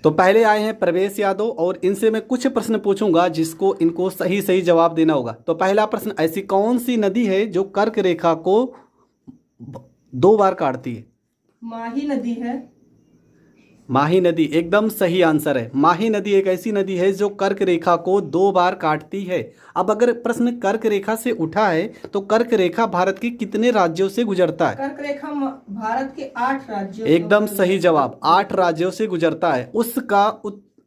तो पहले आए हैं प्रवेश यादव और इनसे मैं कुछ प्रश्न पूछूंगा जिसको इनको सही सही जवाब देना होगा। तो पहला प्रश्न, ऐसी कौन सी नदी है जो कर्क रेखा को 2 बार काटती है? माही नदी है। माही नदी एकदम सही आंसर है। माही नदी एक ऐसी नदी है जो कर्क रेखा को 2 बार काटती है। अब अगर प्रश्न कर्क रेखा से उठा है तो कर्क रेखा भारत के कितने राज्यों से गुजरता है? कर्क रेखा भारत के 8 राज्यों एकदम सही जवाब, 8 राज्यों से गुजरता है। उसका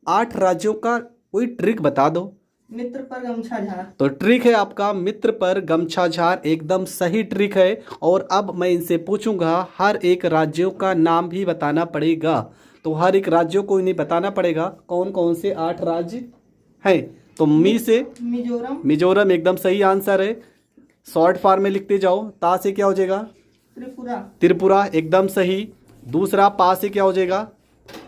8 राज्यों का कोई ट्रिक बता दो। मित्र पर गमछा झार। तो ट्रिक है आपका मित्र पर गमछा झार, एकदम सही ट्रिक है। और अब मैं इनसे पूछूंगा, हर एक राज्यों का नाम भी बताना पड़ेगा। तो हर एक राज्यों को इन्हें बताना पड़ेगा कौन कौन से 8 राज्य हैं। तो मी से मिजोरम। मिजोरम एकदम सही आंसर है। शॉर्ट फॉर्म में लिखते जाओ। ता से क्या हो जाएगा? त्रिपुरा। त्रिपुरा एकदम सही। दूसरा पा से क्या हो जाएगा?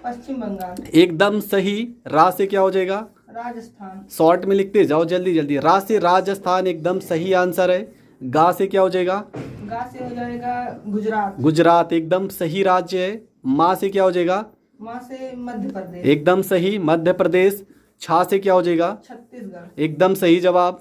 पश्चिम बंगाल एकदम सही। रा से क्या हो जाएगा? राजस्थान। शॉर्ट में लिखते जाओ जल्दी जल्दी। रा से राजस्थान एकदम सही आंसर है। गा से क्या हो जाएगा? गा से हो जाएगा गुजरात। गुजरात एकदम सही राज्य है। माँ से क्या हो जाएगा? माँ से मध्य प्रदेश। एकदम सही, मध्य प्रदेश। छा से क्या हो जाएगा? छत्तीसगढ़। एकदम सही जवाब।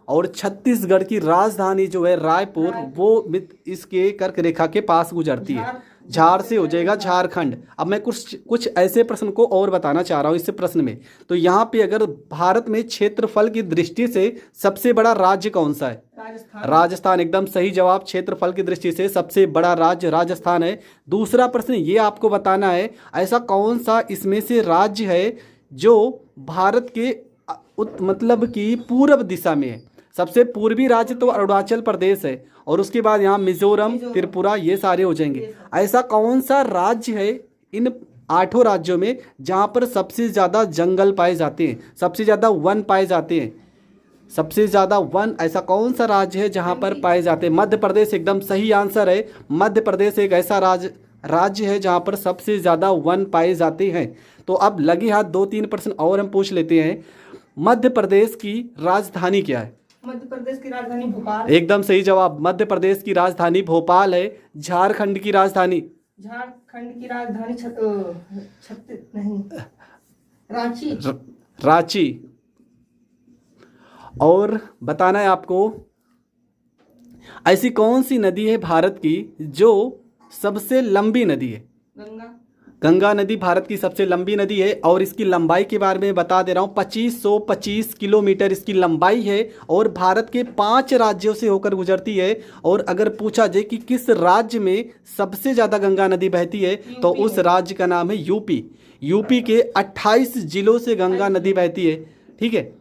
और छत्तीसगढ़ की राजधानी जो है रायपुर, वो इसके कर्क रेखा के पास गुजरती है। झार से हो जाएगा झारखंड। अब मैं कुछ ऐसे प्रश्न को और बताना चाह रहा हूँ इस प्रश्न में। तो यहाँ पे अगर भारत में क्षेत्रफल की दृष्टि से सबसे बड़ा राज्य कौन सा है? राजस्थान एकदम सही जवाब। क्षेत्रफल की दृष्टि से सबसे बड़ा राज्य राजस्थान है। दूसरा प्रश्न ये आपको बताना है, ऐसा कौन सा इसमें से राज्य है जो भारत के मतलब कि पूर्व दिशा में है? सबसे पूर्वी राज्य तो अरुणाचल प्रदेश है और उसके बाद यहाँ मिजोरम, त्रिपुरा, ये सारे हो जाएंगे। ऐसा कौन सा राज्य है इन 8 राज्यों में जहाँ पर सबसे ज़्यादा जंगल पाए जाते हैं, सबसे ज़्यादा वन पाए जाते हैं? सबसे ज़्यादा वन ऐसा कौन सा राज्य है जहाँ पर पाए जाते हैं? मध्य प्रदेश एकदम सही आंसर है। मध्य प्रदेश एक ऐसा राज्य है जहाँ पर सबसे ज़्यादा वन पाए जाते हैं। तो अब लगे हाथ 2-3 प्रश्न और हम पूछ लेते हैं। मध्य प्रदेश की राजधानी क्या है? मध्य प्रदेश की राजधानी भोपाल। एकदम सही जवाब। मध्य प्रदेश की राजधानी भोपाल है। झारखंड की राजधानी? झारखंड की राजधानी छत्तीस नहीं, रांची। रांची। और बताना है आपको, ऐसी कौन सी नदी है भारत की जो सबसे लंबी नदी है? गंगा। गंगा नदी भारत की सबसे लंबी नदी है और इसकी लंबाई के बारे में बता दे रहा हूँ। 2525 किलोमीटर इसकी लंबाई है और भारत के 5 राज्यों से होकर गुजरती है। और अगर पूछा जाए कि किस राज्य में सबसे ज़्यादा गंगा नदी बहती है तो उस राज्य का नाम है यूपी। यूपी के 28 जिलों से गंगा नदी बहती है। ठीक है,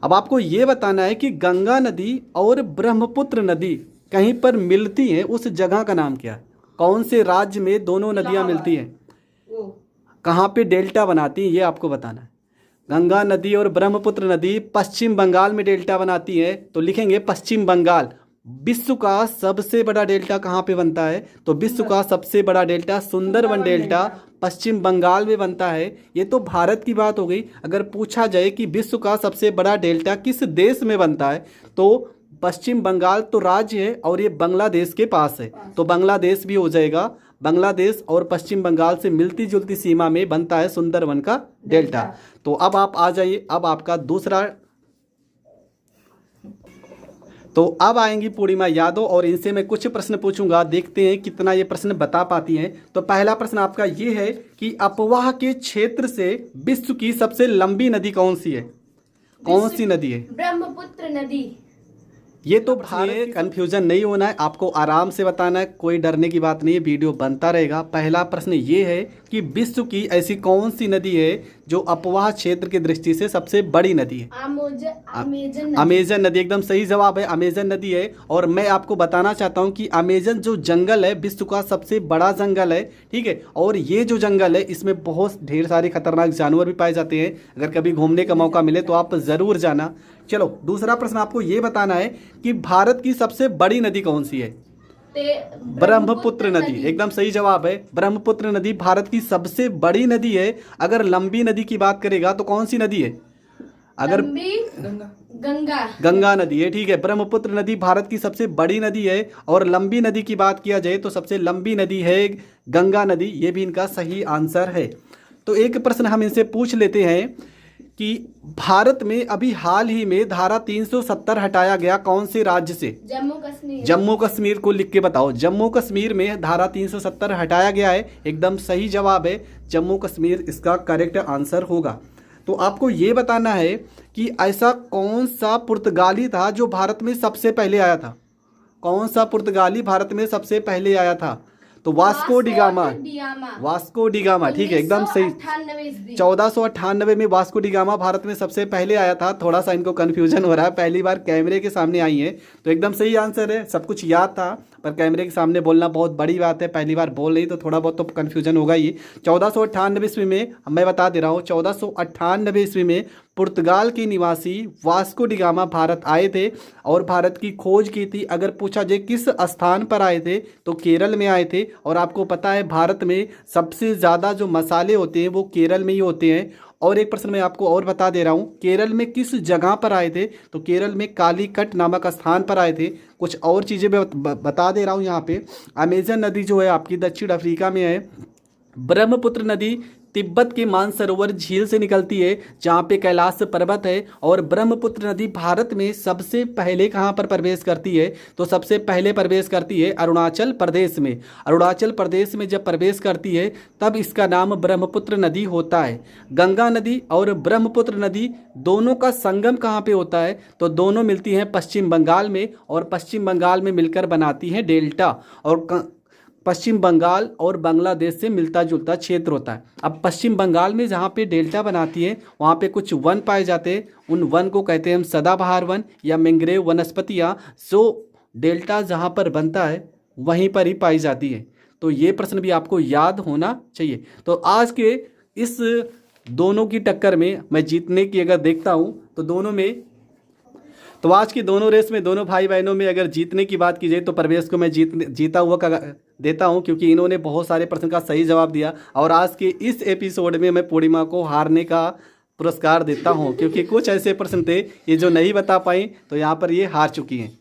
अब आपको ये बताना है कि गंगा नदी और ब्रह्मपुत्र नदी कहीं पर मिलती हैं, उस जगह का नाम क्या है? कौन से राज्य में दोनों नदियाँ मिलती हैं? कहाँ पे डेल्टा बनाती हैं ये आपको बताना है। गंगा नदी और ब्रह्मपुत्र नदी पश्चिम बंगाल में डेल्टा बनाती है, तो लिखेंगे पश्चिम बंगाल। विश्व का सबसे बड़ा डेल्टा कहाँ पे बनता है? तो विश्व का सबसे बड़ा डेल्टा सुंदरबन डेल्टा पश्चिम बंगाल में बनता है। ये तो भारत की बात हो गई। अगर पूछा जाए कि विश्व का सबसे बड़ा डेल्टा किस देश में बनता है तो पश्चिम बंगाल तो राज्य है और ये बांग्लादेश के पास है, तो बांग्लादेश भी हो जाएगा। बांग्लादेश और पश्चिम बंगाल से मिलती जुलती सीमा में बनता है सुंदरबन का डेल्टा। तो अब आप आ जाइए, अब आपका दूसरा। तो अब आएंगी पूर्णिमा यादव और इनसे मैं कुछ प्रश्न पूछूंगा, देखते हैं कितना ये प्रश्न बता पाती हैं। तो पहला प्रश्न आपका ये है कि अपवाह के क्षेत्र से विश्व की सबसे लंबी नदी कौन सी है? कौन सी नदी है? ब्रह्मपुत्र नदी। ये तो भारत कंफ्यूजन नहीं होना है, आपको आराम से बताना है, कोई डरने की बात नहीं है, वीडियो बनता रहेगा। पहला प्रश्न ये है कि विश्व की ऐसी कौन सी नदी है जो अपवाह क्षेत्र की दृष्टि से सबसे बड़ी नदी है? अमेजन नदी एकदम सही जवाब है। अमेजन नदी है। और मैं आपको बताना चाहता हूँ कि अमेजन जो जंगल है विश्व का सबसे बड़ा जंगल है। ठीक है, और ये जो जंगल है इसमें बहुत ढेर सारे खतरनाक जानवर भी पाए जाते हैं। अगर कभी घूमने का मौका मिले तो आप ज़रूर जाना। चलो दूसरा प्रश्न आपको ये बताना है कि भारत की सबसे बड़ी नदी कौन सी है? ब्रह्मपुत्र नदी एकदम सही जवाब है। ब्रह्मपुत्र नदी भारत की सबसे बड़ी नदी है। अगर लंबी नदी की बात करेगा तो कौन सी नदी है? अगर गंगा नदी है। ठीक है, ब्रह्मपुत्र नदी भारत की सबसे बड़ी नदी है और लंबी नदी की बात किया जाए तो सबसे लंबी नदी है गंगा नदी। ये भी इनका सही आंसर है। तो एक प्रश्न हम इनसे पूछ लेते हैं कि भारत में अभी हाल ही में धारा 370 हटाया गया कौन से राज्य से? जम्मू कश्मीर। जम्मू कश्मीर को लिख के बताओ। जम्मू कश्मीर में धारा 370 हटाया गया है, एकदम सही जवाब है जम्मू कश्मीर, इसका करेक्ट आंसर होगा। तो आपको ये बताना है कि ऐसा कौन सा पुर्तगाली था जो भारत में सबसे पहले आया था? कौन सा पुर्तगाली भारत में सबसे पहले आया था? तो वास्को डिगामा। वास्को डिगामा, ठीक है, एकदम सही। 1498 में वास्को डिगामा भारत में सबसे पहले आया था। थोड़ा सा इनको कन्फ्यूजन हो रहा है, पहली बार कैमरे के सामने आई है, तो एकदम सही आंसर है। सब कुछ याद था, पर कैमरे के सामने बोलना बहुत बड़ी बात है, पहली बार बोल रही तो थोड़ा बहुत तो कन्फ्यूजन होगा ही। 1498 ईस्वी में, मैं बता दे रहा हूँ, 1498 ईस्वी में पुर्तगाल के निवासी वास्को डिगामा भारत आए थे और भारत की खोज की थी। अगर पूछा जाए किस स्थान पर आए थे तो केरल में आए थे। और आपको पता है भारत में सबसे ज़्यादा जो मसाले होते हैं वो केरल में ही होते हैं। और एक प्रश्न मैं आपको और बता दे रहा हूँ, केरल में किस जगह पर आए थे? तो केरल में कालीकट नामक स्थान पर आए थे। कुछ और चीज़ें मैं बता दे रहा हूँ यहाँ पे। अमेजन नदी जो है आपकी दक्षिण अफ्रीका में है। ब्रह्मपुत्र नदी तिब्बत के मानसरोवर झील से निकलती है जहाँ पे कैलाश पर्वत है। और ब्रह्मपुत्र नदी भारत में सबसे पहले कहाँ पर प्रवेश करती है? तो सबसे पहले प्रवेश करती है अरुणाचल प्रदेश में। अरुणाचल प्रदेश में जब प्रवेश करती है तब इसका नाम ब्रह्मपुत्र नदी होता है। गंगा नदी और ब्रह्मपुत्र नदी दोनों का संगम कहाँ पे होता है? तो दोनों मिलती हैं पश्चिम बंगाल में, और पश्चिम बंगाल में मिलकर बनाती हैं डेल्टा। और पश्चिम बंगाल और बांग्लादेश से मिलता जुलता क्षेत्र होता है। अब पश्चिम बंगाल में जहाँ पे डेल्टा बनाती है वहाँ पे कुछ वन पाए जाते हैं, उन वन को कहते हैं हम सदाबहार वन या मैंग्रोव वनस्पतियाँ। जो डेल्टा जहाँ पर बनता है वहीं पर ही पाई जाती है। तो ये प्रश्न भी आपको याद होना चाहिए। तो आज के इस दोनों की टक्कर में मैं जीतने की अगर देखता हूँ तो आज की दोनों रेस में दोनों भाई बहनों में अगर जीतने की बात की जाए तो प्रवेश को मैं जीता हुआ देता हूं, क्योंकि इन्होंने बहुत सारे प्रश्न का सही जवाब दिया। और आज के इस एपिसोड में मैं पूर्णिमा को हारने का पुरस्कार देता हूं, क्योंकि कुछ ऐसे प्रश्न थे ये जो नहीं बता पाई, तो यहाँ पर ये हार चुकी हैं।